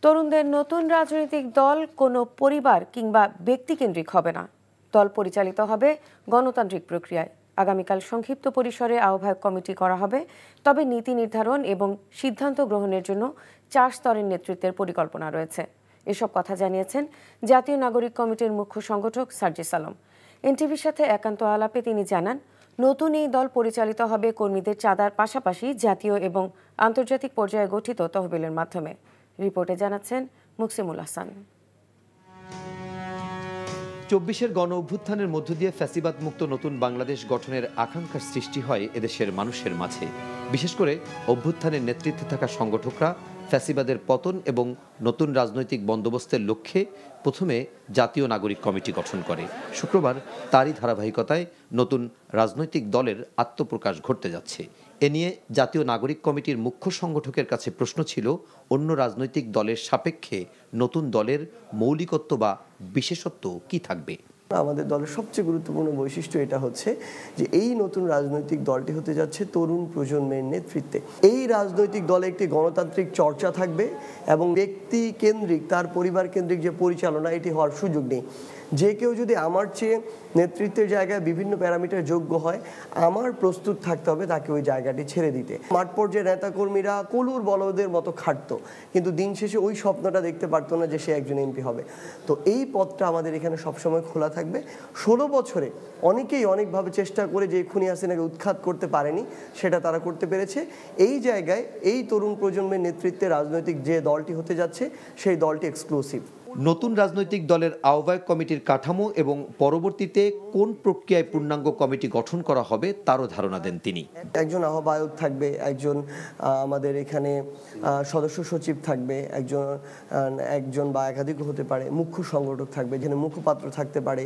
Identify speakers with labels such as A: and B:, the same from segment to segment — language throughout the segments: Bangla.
A: তরুণদের নতুন রাজনৈতিক দল কোনো পরিবার কিংবা ব্যক্তিকেন্দ্রিক হবে না। দল পরিচালিত হবে গণতান্ত্রিক প্রক্রিয়ায়। আগামীকাল সংক্ষিপ্ত পরিসরে আহ্বায়ক কমিটি করা হবে। তবে নীতি নির্ধারণ এবং সিদ্ধান্ত গ্রহণের জন্য 4 স্তরের নেতৃত্বের পরিকল্পনা রয়েছে। এসব কথা জানিয়েছেন জাতীয় নাগরিক কমিটির মুখ্য সংগঠক সার্জিস আলম। এনটিভির সাথে একান্ত আলাপে তিনি জানান, নতুন এই দল পরিচালিত হবে কর্মীদের চাঁদার পাশাপাশি জাতীয় এবং আন্তর্জাতিক পর্যায়ে গঠিত তহবিলের মাধ্যমে। রিপোর্টে জানাচ্ছেন মুকসিমুল হাসান।
B: 24-এর গণ অভ্যুত্থানের মধ্য দিয়ে ফ্যাসিবাদ মুক্ত নতুন বাংলাদেশ গঠনের আকাঙ্ক্ষার সৃষ্টি হয় এদেশের মানুষের মাঝে। বিশেষ করে অভ্যুত্থানের নেতৃত্বে থাকা সংগঠকরা ফ্যাসিবাদের পতন এবং নতুন রাজনৈতিক বন্দোবস্তের লক্ষ্যে প্রথমে জাতীয় নাগরিক কমিটি গঠন করে। শুক্রবার তারই ধারাবাহিকতায় নতুন রাজনৈতিক দলের আত্মপ্রকাশ ঘটতে যাচ্ছে। এ নিয়ে জাতীয় নাগরিক কমিটির মুখ্য সংগঠকের কাছে প্রশ্ন ছিল, অন্য রাজনৈতিক দলের সাপেক্ষে নতুন দলের মৌলিকত্ব বা বিশেষত্ব কি থাকবে?
C: আমাদের দলের সবচেয়ে গুরুত্বপূর্ণ বৈশিষ্ট্য এটা হচ্ছে যে এই নতুন রাজনৈতিক দলটি হতে যাচ্ছে তরুণ প্রজন্মের নেতৃত্বে। এই রাজনৈতিক দলে একটি গণতান্ত্রিক চর্চা থাকবে এবং ব্যক্তি কেন্দ্রিক, তার পরিবার কেন্দ্রিক যে পরিচালনা, এটি হওয়ার সুযোগ নেই। যে কেউ যদি আমার চেয়ে নেতৃত্বের জায়গায় বিভিন্ন প্যারামিটার যোগ্য হয়, আমার প্রস্তুত থাকতে হবে তাকে ওই জায়গাটি ছেড়ে দিতে। মাঠ পর্যায়ে নেতাকর্মীরা কলুর বলদের মতো খাটতো, কিন্তু দিন শেষে ওই স্বপ্নটা দেখতে পারতো না যে সে একজন এমপি হবে। তো এই পথটা আমাদের এখানে সবসময় খোলা থাকবে। 16 বছরে অনেকেই অনেকভাবে চেষ্টা করে যে খুনি হাসিনাকে উৎখাত করতে পারেনি, সেটা তারা করতে পেরেছে। এই জায়গায় এই তরুণ প্রজন্মের নেতৃত্বে রাজনৈতিক যে দলটি হতে যাচ্ছে, সেই দলটি এক্সক্লুসিভ।
B: নতুন রাজনৈতিক দলের আহ্বায়ক কমিটির কাঠামো এবং পরবর্তীতে কোন প্রক্রিয়ায় পূর্ণাঙ্গ কমিটি গঠন করা হবে তারও ধারণা দেন তিনি।
C: একজন আহ্বায়ক থাকবে, একজন আমাদের এখানে সদস্য সচিব থাকবে, একজন বা একাধিক হতে পারে মুখ্য সংগঠক থাকবে, যেখানে মুখপাত্র থাকতে পারে,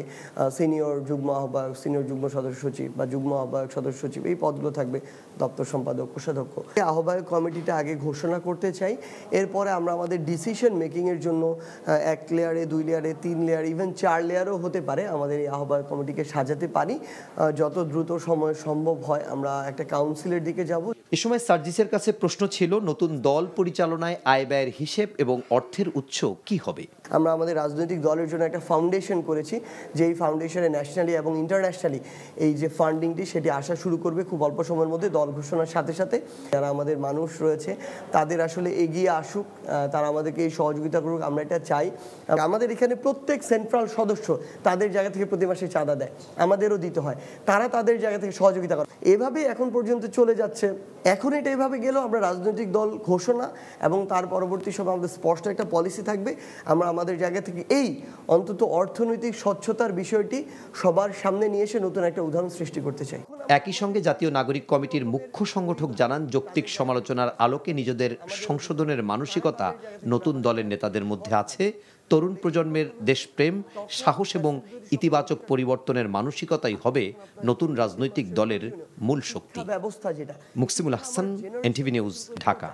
C: সিনিয়র যুগ্ম আহ্বায়ক, সিনিয়র যুগ্ম সদস্য সচিব বা যুগ্ম আহ্বায়ক সদস্য সচিব, এই পদগুলো থাকবে, দপ্তর সম্পাদক, কোষাধ্যক্ষ। এই আহ্বায়ক কমিটিটা আগে ঘোষণা করতে চাই। এরপরে আমরা আমাদের ডিসিশন মেকিংয়ের জন্য 1 লেয়ারে, 2 লেয়ারে, 3 লেয়ার, ইভেন 4 লেয়ারও হতে পারে আমাদের এই আহ্বায়ক কমিটিকে সাজাতে পারি। যত দ্রুত সময় সম্ভব হয় আমরা একটা কাউন্সিলের দিকে যাব।
B: এ সময় সার্জিসের কাছে প্রশ্ন ছিল, নতুন দল পরিচালনায় আয় ব্যয়ের হিসেব এবং অর্থের উৎস কি হবে?
C: আমরা আমাদের রাজনৈতিক দলের জন্য একটা ফাউন্ডেশন করেছি, যে এই ফাউন্ডেশনে ন্যাশনালি এবং ইন্টারন্যাশনালি এই যে ফান্ডিংটি, সেটি আসা শুরু করবে খুব অল্প সময়ের মধ্যে। দল ঘোষণার সাথে সাথে যারা আমাদের মানুষ রয়েছে তাদের আসলে এগিয়ে আসুক, তারা আমাদেরকে এই সহযোগিতা করুক, আমরা এটা চাই। আমাদের এখানে প্রত্যেক সেন্ট্রাল সদস্য তাদের জায়গা থেকে প্রতি মাসে চাঁদা দেয়, আমাদেরও দিতে হয়, তারা তাদের জায়গা থেকে সহযোগিতা করে। এভাবে এখন পর্যন্ত চলে যাচ্ছে। এখন এটা এভাবে গেলেও আমরা রাজনৈতিক দল ঘোষণা এবং তার পরবর্তী সময় আমাদের স্পষ্ট একটা পলিসি থাকবে। আমরা আমাদের জায়গা থেকে এই অন্তত অর্থনৈতিক স্বচ্ছতার বিষয়টি সবার সামনে নিয়ে এসে নতুন একটা উদাহরণ সৃষ্টি করতে চাই।
B: একই সঙ্গে জাতীয় নাগরিক কমিটির মুখ্য সংগঠক জানান, যৌক্তিক সমালোচনার আলোকে নিজেদের সংশোধনের মানসিকতা নতুন দলের নেতাদের মধ্যে আছে। তরুণ প্রজন্মের দেশপ্রেম, সাহস এবং ইতিবাচক পরিবর্তনের মানসিকতাই হবে নতুন রাজনৈতিক দলের মূল শক্তি। মুকসিমুল হাসান, এনটিভি নিউজ, ঢাকা।